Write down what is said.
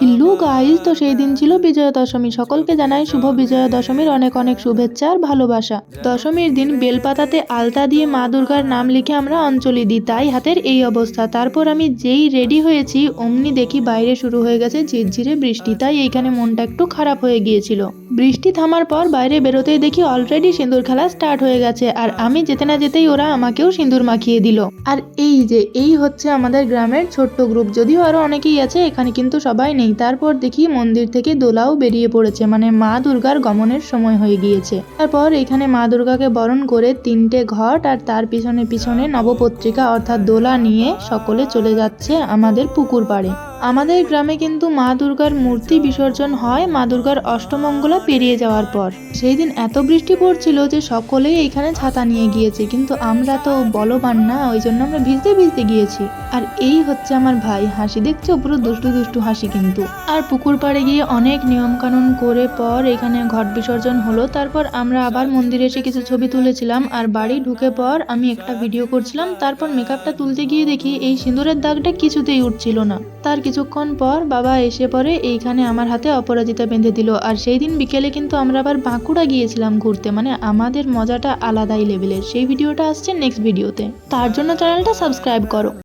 Hello guys, তো সেই দিন ছিল বিজয়া দশমী। সকলকে জানাই শুভ বিজয়া দশমীর অনেক অনেক শুভেচ্ছা আর ভালোবাসা। দশমীর দিন বেলপাতাতে আলতা দিয়ে মা দুর্গার নাম লিখে আমরা অঞ্জলি দিই, তাই হাতের এই অবস্থা। তারপর আমি যেই রেডি হয়েছি অমনি দেখি বাইরে শুরু হয়ে গেছে ঝিরঝিরে বৃষ্টি, তাই এইখানে মনটা একটু খারাপ হয়ে গিয়েছিল। বৃষ্টি থামার পর বাইরে বেরোতেই দেখি অলরেডি সিঁদুর খেলা স্টার্ট হয়ে গেছে, আর আমি যেতে না যেতেই ওরা আমাকেও সিঁদুর মাখিয়ে দিল। আর এই হচ্ছে আমাদের গ্রামের ছোট্ট গ্রুপ, যদিও আরো অনেকেই আছে, এখানে কিন্তু সবাই নেই। তারপর দেখি মন্দির থেকে দোলাও বেরিয়ে পড়েছে, মানে মা দুর্গার গমনের সময় হয়ে গিয়েছে। তারপর এখানে মা দুর্গাকে বরণ করে 3টে ঘট আর তার পিছনে পিছনে নবপত্রিকা অর্থাৎ দোলা নিয়ে সকলে চলে যাচ্ছে আমাদের পুকুর পাড়ে। আমাদের গ্রামে কিন্তু মা দুর্গার মূর্তি বিসর্জন হয় মা দুর্গার অষ্টমঙ্গলা পেরিয়ে যাওয়ার পর। সেই দিন এত বৃষ্টি পড়ছিল যে সকলেই এইখানে ছাতা নিয়ে গিয়েছে, কিন্তু আমরা তো বলবান না, ওই জন্য আমরা ভিজতে ভিজতে গিয়েছি। আর এই হচ্ছে আমার ভাই, হাসি দেখছো, পুরো দুষ্টু দুষ্টু হাসি কিন্তু। আর পুকুর পাড়ে গিয়ে অনেক নিয়ম কানুন করে পর এখানে ঘট বিসর্জন হলো। তারপর আমরা আবার মন্দিরে এসে কিছু ছবি তুলেছিলাম, আর বাড়ি ঢুকে পর আমি একটা ভিডিও করছিলাম। তারপর মেকআপটা তুলতে গিয়ে দেখি এই সিঁদুরের দাগটা কিছুতেই উঠছিল না। তার কিছুক্ষণ পর বাবা এসে পরে এইখানে আমার হাতে অপরাজিতা বেঁধে দিল। আর সেই দিন বিকেলে কিন্তু আমরা আবার বাঁকুড়া গিয়েছিলাম ঘুরতে, মানে আমাদের মজাটা আলাদাই লেভেলের। সেই ভিডিওটা আসছে নেক্সট ভিডিওতে, তার জন্য চ্যানেলটা সাবস্ক্রাইব করো।